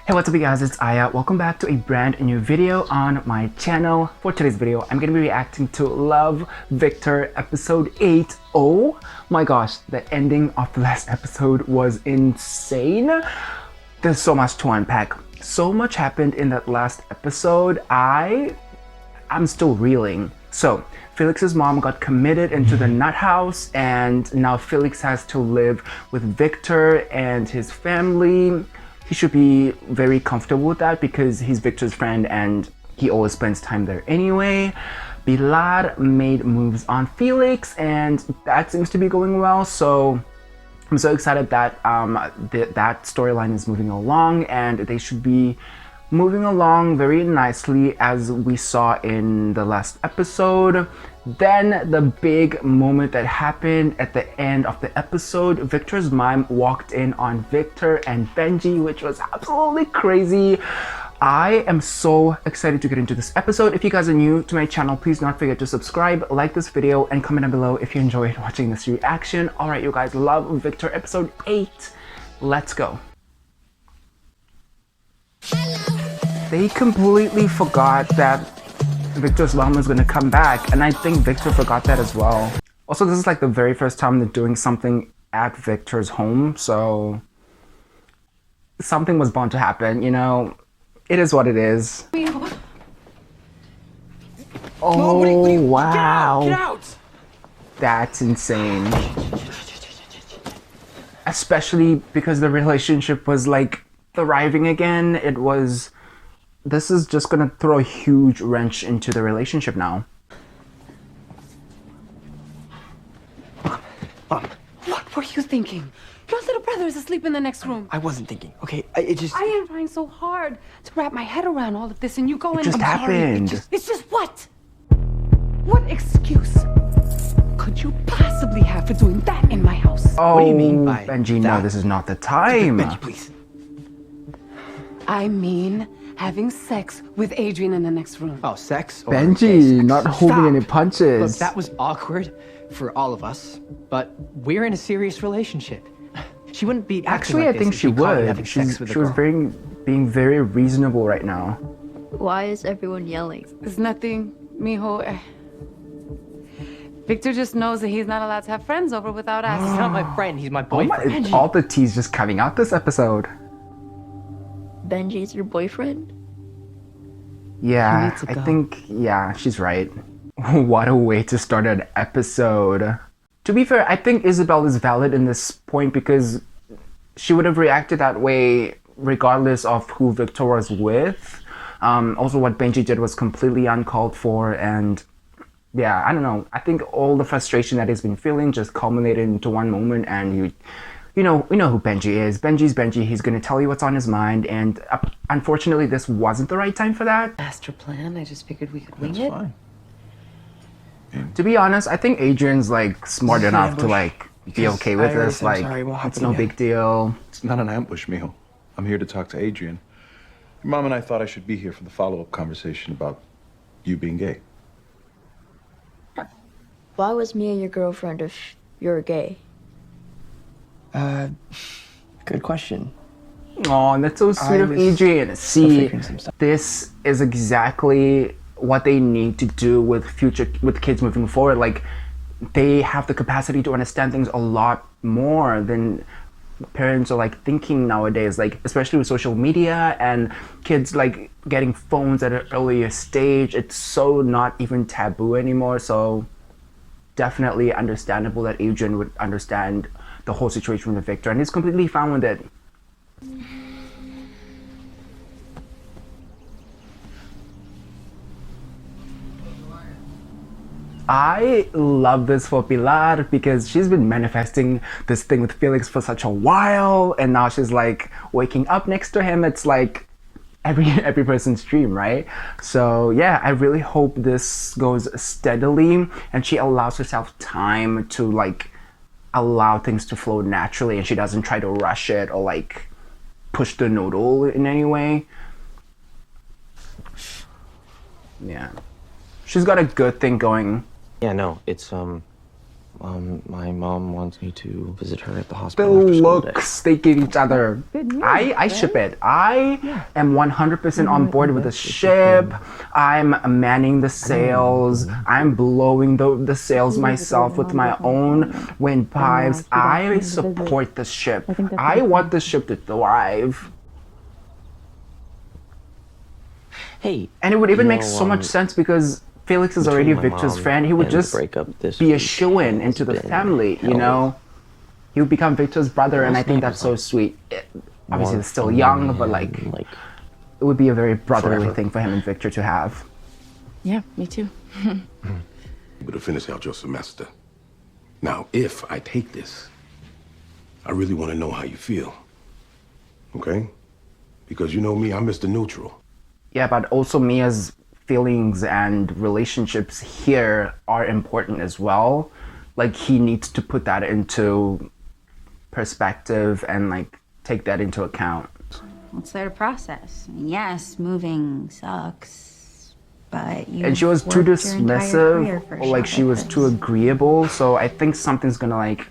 Hey, what's up you guys, it's Aya. Welcome back to a brand new video on my channel. For today's video, I'm going to be reacting to Love Victor episode 8. Oh my gosh, the ending of the last episode was insane. There's so much to unpack. So much happened in that last episode. I'm still reeling. So, Felix's mom got committed into the nut house, and now Felix has to live with Victor and his family. He should be very comfortable with that because he's Victor's friend and he always spends time there anyway. Pilar made moves on Felix and that seems to be going well. So I'm so excited that that storyline is moving along, and they should be moving along very nicely as we saw in the last episode. Then the big moment that happened at the end of the episode, Victor's mom walked in on Victor and Benji, which was absolutely crazy. I am so excited to get into this episode. If you guys are new to my channel, please don't forget to subscribe, like this video, and comment down below if you enjoyed watching this reaction. Alright you guys, Love Victor episode 8. Let's go. They completely forgot that Victor's mom was gonna come back, and I think Victor forgot that as well. Also, this is like the very first time they're doing something at Victor's home, so something was bound to happen, you know? It is what it is. Oh, no, wow. Get out! That's insane. Especially because the relationship was like thriving again. This is just gonna throw a huge wrench into the relationship now. Mom. What were you thinking? Your little brother is asleep in the next room. I wasn't thinking, okay? I am trying so hard to wrap my head around all of this, and you go in. It just happened. It's just what? What excuse could you possibly have for doing that in my house? Oh, what do you mean by Benji, that? no, this is not the time. Benji, please. I mean having sex with Adrian in the next room. Oh, sex? Or Benji, not holding Stop. any punches. Look, that was awkward for all of us, but we're in a serious relationship. She wouldn't be Actually, like I think this she if you caught me would. having sex with a She was girl. being very reasonable right now. Why is everyone yelling? It's nothing, mijo. Victor just knows that he's not allowed to have friends over without us. He's not my friend, he's my Oh boyfriend. my, all the teas just coming out this episode. Benji's your boyfriend? Yeah, needs to I go. think, yeah, she's right. What a way to start an episode. To be fair, I think Isabel is valid in this point because she would have reacted that way regardless of who Victor was with. Also, what Benji did was completely uncalled for, and yeah, I don't know. I think all the frustration that he's been feeling just culminated into one moment, and we know who Benji is. Benji's Benji. He's gonna tell you what's on his mind, and unfortunately, this wasn't the right time for that. Master plan. I just figured we could wing That's it. fine. To be honest, I think Adrian's like smart enough to like be okay with this. Like, it's no big deal. It's not an ambush, mijo. I'm here to talk to Adrian. Your mom and I thought I should be here for the follow-up conversation about you being gay. Why was Mia your girlfriend if you're gay? Good question. Oh, that's so sweet of Adrian. See, this is exactly what they need to do with kids moving forward. Like, they have the capacity to understand things a lot more than parents are like thinking nowadays, like especially with social media and kids like getting phones at an earlier stage. It's so not even taboo anymore. So definitely understandable that Adrian would understand the whole situation with Victor, and he's completely fine with it. I love this for Pilar because she's been manifesting this thing with Felix for such a while, and now she's like waking up next to him. It's like every person's dream, right? So yeah, I really hope this goes steadily and she allows herself time to like allow things to flow naturally, and she doesn't try to rush it or like push the noodle in any way. Yeah, she's got a good thing going. Yeah, no, it's My mom wants me to visit her at the The hospital after school today. looks they give each other. I ship it. I am 100% on board with the ship. I'm manning the sails. I'm blowing the sails myself with my own windpipes. I support the ship. I want the ship to thrive. Hey, And it would even you make know, so much sense because Felix is already between my Victor's mom friend. He would and the just breakup this be a week shoo-in into the has been family, you hell. know? He would become Victor's brother, and I Last think night that's was so sweet. Obviously, More it's still fun young, than but him, like, it would be a very brotherly forever. thing for him and Victor to have. Yeah, me too. Able to finish out your semester. Now, if I take this, I really want to know how you feel. Okay? Because you know me, I'm Mr. Neutral. Yeah, but also Mia's feelings and relationships here are important as well. Like, he needs to put that into perspective and like take that into account. It's there to process. I mean, yes, moving sucks, but you. And she was too dismissive, or like she was too agreeable. So I think something's gonna like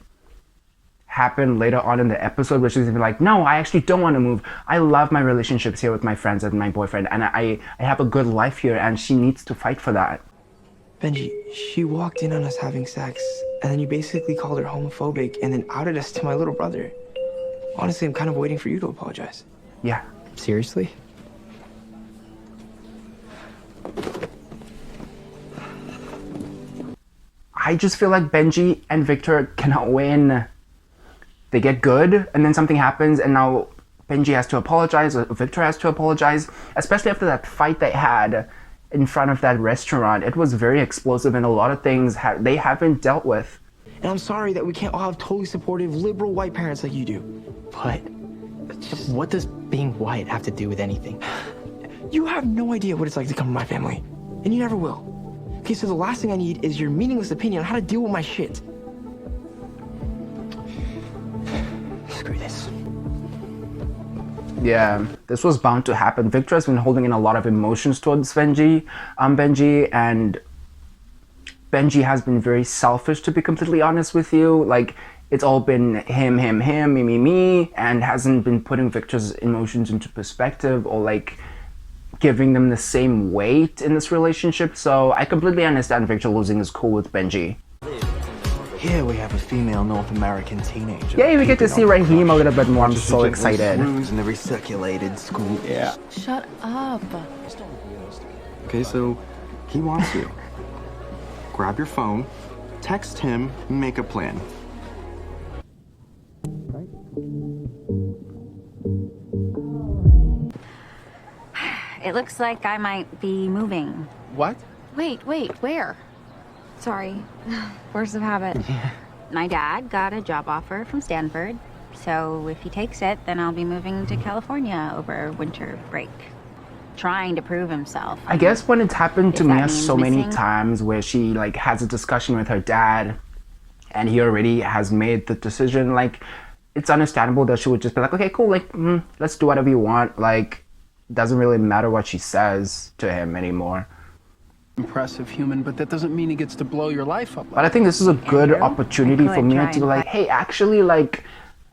happen later on in the episode where she's gonna be like, no, I actually don't want to move. I love my relationships here with my friends and my boyfriend, and I have a good life here, and she needs to fight for that. Benji, she walked in on us having sex, and then you basically called her homophobic and then outed us to my little brother. Honestly, I'm kind of waiting for you to apologize. Yeah. Seriously? I just feel like Benji and Victor cannot win. They get good, and then something happens, and now Benji has to apologize, or Victor has to apologize, especially after that fight they had in front of that restaurant. It was very explosive, and a lot of things they haven't dealt with. And I'm sorry that we can't all have totally supportive, liberal white parents like you do. But what does being white have to do with anything? You have no idea what it's like to come to my family, and you never will. Okay, so the last thing I need is your meaningless opinion on how to deal with my shit. Screw this. Yeah, this was bound to happen. Victor has been holding in a lot of emotions towards Benji, and Benji has been very selfish, to be completely honest with you. Like, it's all been him, me, and hasn't been putting Victor's emotions into perspective or like giving them the same weight in this relationship. So I completely understand Victor losing his cool with Benji. Here we have a female North American teenager. Yeah, we get to see Rahim a little bit more. I'm so excited. Runes in the recirculated school. Yeah. Shut up. Okay, so he wants you. Grab your phone, text him, make a plan. It looks like I might be moving. What? Wait, where? Sorry. Force of habit. My dad got a job offer from Stanford, so if he takes it, then I'll be moving to California over winter break. Trying to prove himself. I guess when it's happened to If that Mia means so many missing. times where she like has a discussion with her dad and he already has made the decision, like it's understandable that she would just be like, okay, cool, like let's do whatever you want. Like, doesn't really matter what she says to him anymore. Impressive human, but that doesn't mean he gets to blow your life up. But I think this is a good Andrew, opportunity I for could Mia try to be and like, find- hey, actually, like,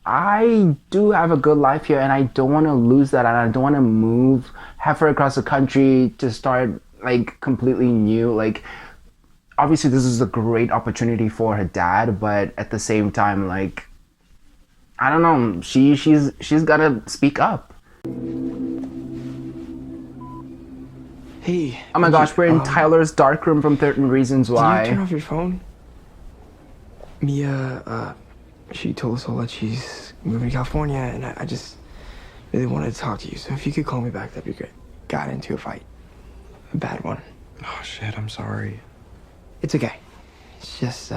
I do have a good life here and I don't want to lose that, and I don't want to move halfway across the country to start like completely new. Like, obviously this is a great opportunity for her dad, but at the same time, like, I don't know, she's gotta speak up. Hey. Oh my gosh, we're in Tyler's dark room from 13 Reasons Why. Did you turn off your phone? Mia, she told us all that she's moving to California, and I just really wanted to talk to you. So if you could call me back, that'd be great. Got into a fight. A bad one. Oh shit, I'm sorry. It's okay. It's just,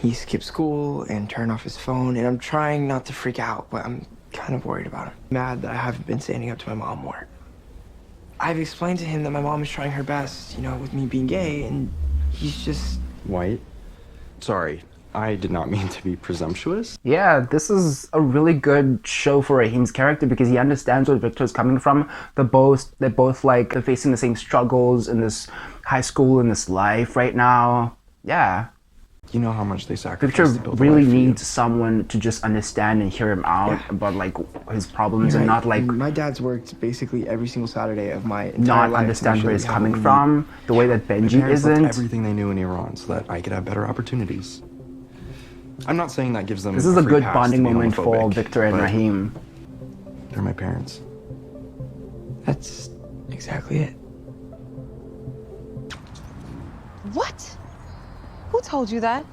he skipped school and turned off his phone, and I'm trying not to freak out, but I'm kind of worried about him. Mad that I haven't been standing up to my mom more. I've explained to him that my mom is trying her best, you know, with me being gay, and he's just... White? Sorry, I did not mean to be presumptuous. Yeah, this is a really good show for Rahim's character because he understands where Victor's coming from. They're both like they're facing the same struggles in this high school, in this life right now. Yeah. You know how much they Victor sacrifice to build a really life for you. needs someone to just understand and hear him out about like his problems You're and right. not like My dad's worked basically every single Saturday of my entire not life understand to where make he's sure that we coming have from. The way that My Benji parents left isn't. everything they knew in Iran so that I could have better opportunities. I'm not saying that gives them This is a free good pass bonding to be moment for homophobic, Victor and but Rahim. They're my parents. That's exactly it. What? Who told you that?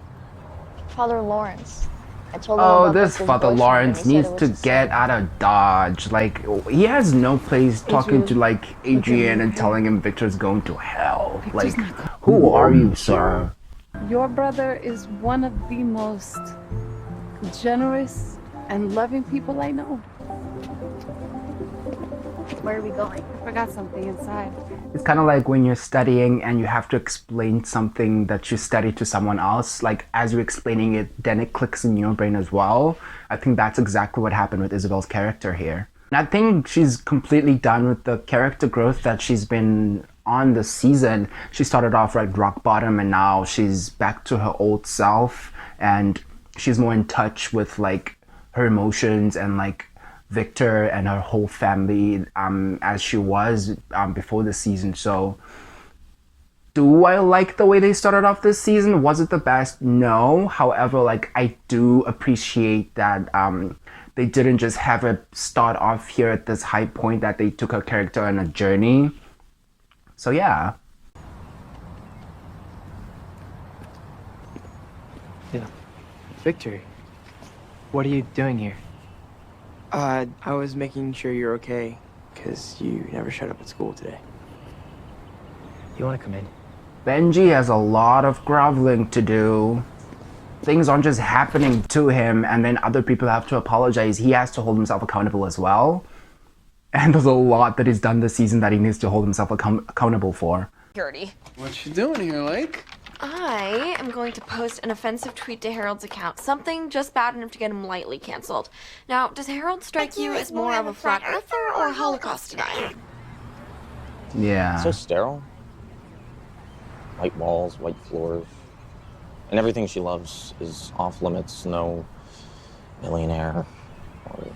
Father Lawrence. I told him Oh, about this Victor's Father boyfriend, Lawrence and he said needs it to was get out of Dodge. Like, he has no place talking to like Adrian and telling him Victor's going to hell. Like, who are you, sir? Your brother is one of the most generous and loving people I know. Where are we going? I forgot something inside. It's kind of like when you're studying and you have to explain something that you studied to someone else. Like, as you're explaining it, then it clicks in your brain as well. I think that's exactly what happened with Isabel's character here. And I think she's completely done with the character growth that she's been on this season. She started off like rock bottom and now she's back to her old self and she's more in touch with like her emotions and like Victor and her whole family as she was before the season. So do I like the way they started off this season? Was it the best? No. However, like I do appreciate that they didn't just have her start off here at this high point, that they took her character on a journey. So yeah. Yeah. Victor, what are you doing here? I was making sure you're okay, because you never showed up at school today. You want to come in? Benji has a lot of groveling to do. Things aren't just happening to him and then other people have to apologize. He has to hold himself accountable as well. And there's a lot that he's done this season that he needs to hold himself accountable for. Security. What you doing here, Lake? I am going to post an offensive tweet to Harold's account. Something just bad enough to get him lightly canceled. Now, does Harold strike you as more of a flat earther or a Holocaust denier? Yeah. So sterile. White walls, white floors. And everything she loves is off limits. No millionaire or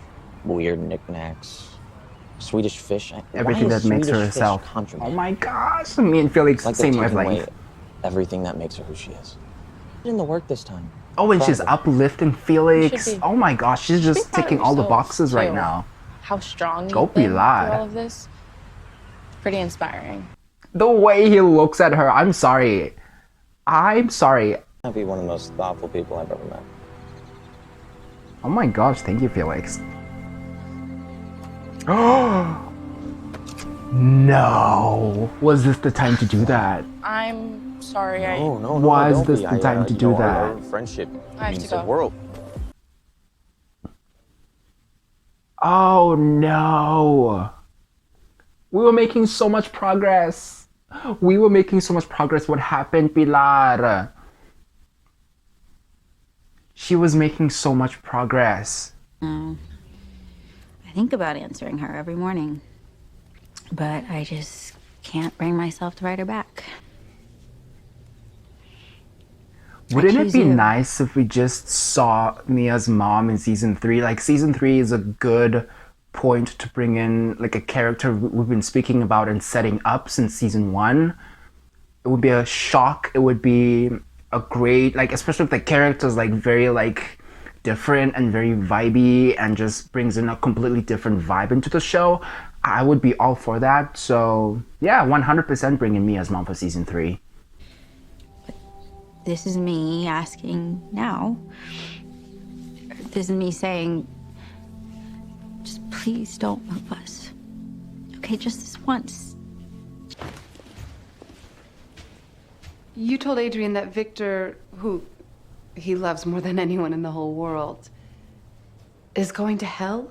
weird knickknacks. Swedish fish. Everything that makes her herself. Oh my gosh, me and Felix, like same taking away wavelength. everything that makes her who she is. Did in the work this time. Oh, and she's Proud of her. uplifting Felix. be- Oh my gosh, she's just proud of ticking all the yourselves, boxes right too. now. How strong Go you've been through Pilar. all of this. Pretty inspiring. The way he looks at her, I'm sorry. I'm sorry. I'd be one of the most thoughtful people I've ever met. Oh my gosh, thank you, Felix. No. Was this the time to do that? I'm sorry. No, Was don't this be. the time to do that? Our friendship I have means to the go. world. Oh no. We were making so much progress. We were making so much progress. What happened, Pilar? She was making so much progress. I think about answering her every morning, but I just can't bring myself to write her back. Wouldn't it choose be you. nice if we just saw Mia's mom in season 3? Like, season 3 is a good point to bring in like a character we've been speaking about and setting up since season 1. It would be a shock. It would be a great, like, especially if the character's like very like different and very vibey and just brings in a completely different vibe into the show. I would be all for that. So yeah, 100% bring in Mia's mom for season 3. This is me asking now. This is me saying, just please don't move us. Okay, just this once. You told Adrian that Victor, who he loves more than anyone in the whole world, is going to hell?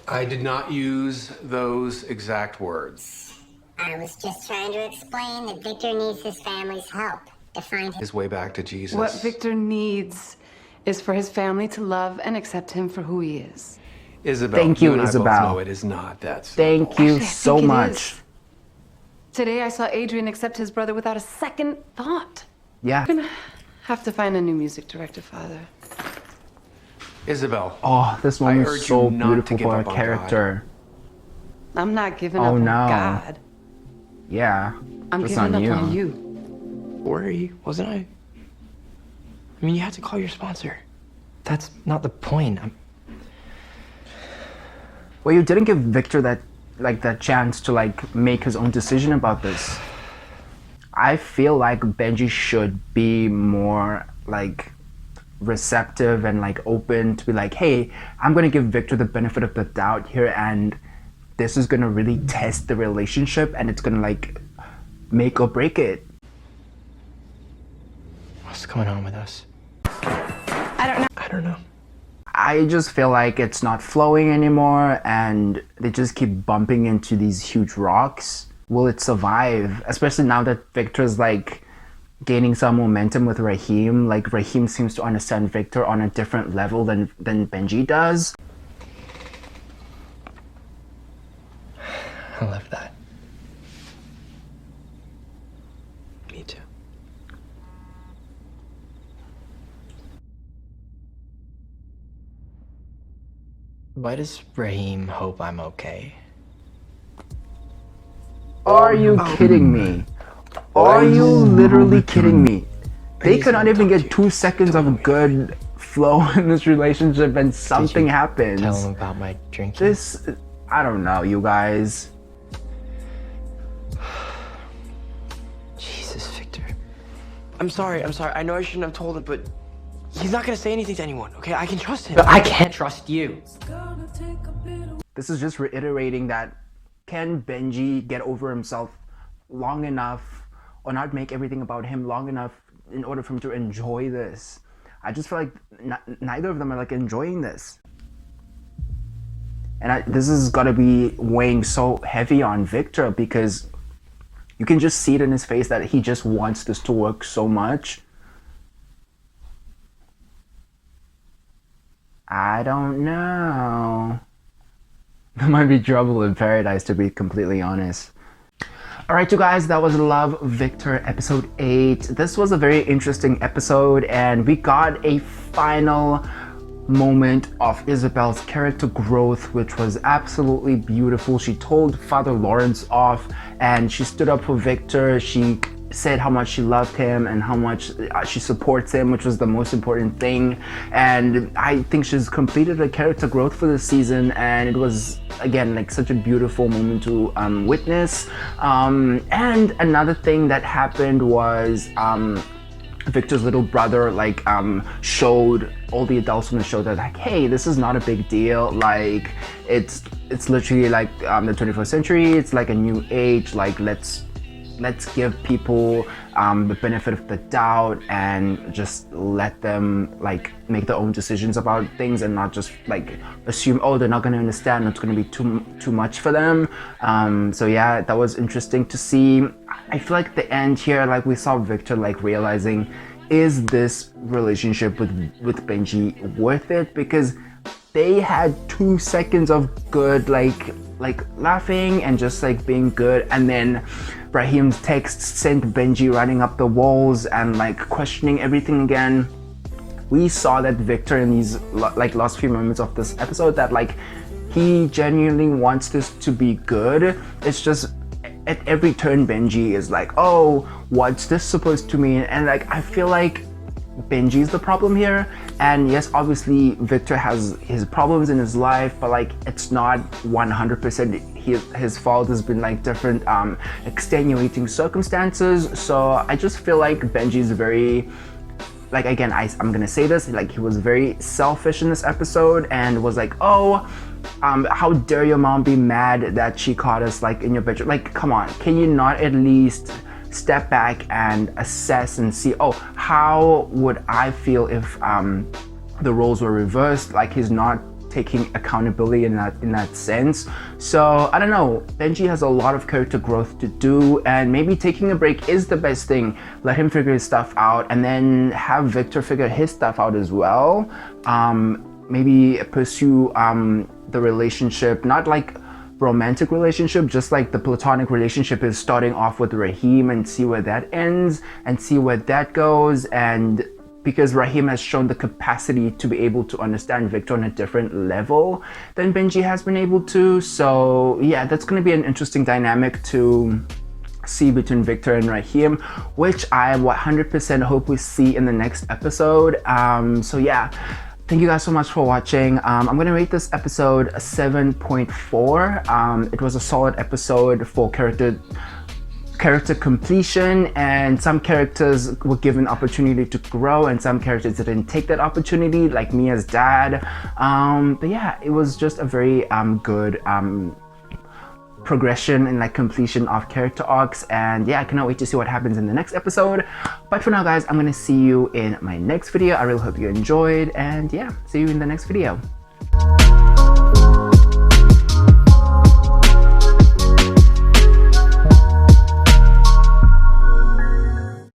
I did not use those exact words. I was just trying to explain that Victor needs his family's help to find His way back to Jesus. What Victor needs is for his family to love and accept him for who he is. Isabel, Thank you, and I both Isabel. know it is not that Thank you so think it much. is. Today I saw Adrian accept his brother without a second thought. Yeah. Have to find a new music director, Father. Isabel. Oh, this one I is urge so you not to beautiful give for her up on character. I'm not giving Oh, up no. on God. Yeah. I'm just giving on up on you. you. Worry, wasn't I? I mean, you had to call your sponsor. That's not the point. Well, you didn't give Victor that chance to make his own decision about this. I feel like Benji should be more receptive and open to be like, hey, I'm gonna give Victor the benefit of the doubt here, and this is gonna really test the relationship, and it's gonna make or break it. What's going on with us? I don't know. I just feel like it's not flowing anymore, and they just keep bumping into these huge rocks. Will it survive? Especially now that Victor's gaining some momentum with Rahim. Rahim seems to understand Victor on a different level than Benji does. I love that. Me too. Why does Rahim hope I'm okay? Are you kidding me? Are you literally kidding me? They could not even get 2 seconds of good flow in this relationship and something happens. Tell him about my drinking? This, I don't know, you guys. Jesus, Victor. I'm sorry. I know I shouldn't have told him, but he's not gonna say anything to anyone, okay? I can trust him. But I can't trust you. This is just reiterating that, can Benji get over himself long enough, or not make everything about him long enough in order for him to enjoy this? I just feel like neither of them are enjoying this. And this is gotta be weighing so heavy on Victor, because you can just see it in his face that he just wants this to work so much. I don't know. There might be trouble in paradise, to be completely honest. Alright, you guys, that was Love Victor episode 8. This was a very interesting episode, and we got a final moment of Isabel's character growth, which was absolutely beautiful. She told Father Lawrence off, and she stood up for Victor. She said how much she loved him and how much she supports him, which was the most important thing. And I think she's completed her character growth for this season, and it was again such a beautiful moment to witness. And another thing that happened was Victor's little brother showed all the adults on the show that hey, this is not a big deal, it's literally the 21st century, it's a new age, let's give people the benefit of the doubt and just let them make their own decisions about things, and not just assume, oh, they're not going to understand, it's going to be too much for them. So yeah, that was interesting to see. I feel like the end here, we saw Victor realizing, is this relationship with Benji worth it? Because they had 2 seconds of good laughing and just being good, and then Rahim's text sent Benji running up the walls and questioning everything again. We saw that Victor in these last few moments of this episode that he genuinely wants this to be good. It's just at every turn Benji is oh, what's this supposed to mean? And I feel like Benji is the problem here. And yes, obviously Victor has his problems in his life, but it's not 100% his fault. There's been different extenuating circumstances. So I just feel like Benji's very again, I'm gonna say this, he was very selfish in this episode, and was oh, how dare your mom be mad that she caught us in your bedroom? Come on, can you not at least step back and assess and see, oh, how would I feel if the roles were reversed? He's not taking accountability in that sense. So I don't know, Benji has a lot of character growth to do, and maybe taking a break is the best thing. Let him figure his stuff out, and then have Victor figure his stuff out as well. Maybe pursue the relationship, not romantic relationship, just the platonic relationship is starting off with Rahim, and see where that ends and see where that goes. And because Rahim has shown the capacity to be able to understand Victor on a different level than Benji has been able to. So yeah, that's going to be an interesting dynamic to see between Victor and Rahim, which I 100% hope we see in the next episode. So yeah, thank you guys so much for watching. I'm gonna rate this episode a 7.4. It was a solid episode for character completion, and some characters were given opportunity to grow and some characters didn't take that opportunity, like Mia's dad. But yeah, it was just a very good progression and like completion of character arcs, and yeah, I cannot wait to see what happens in the next episode. But for now guys, I'm gonna see you in my next video. I really hope you enjoyed, and yeah, see you in the next video.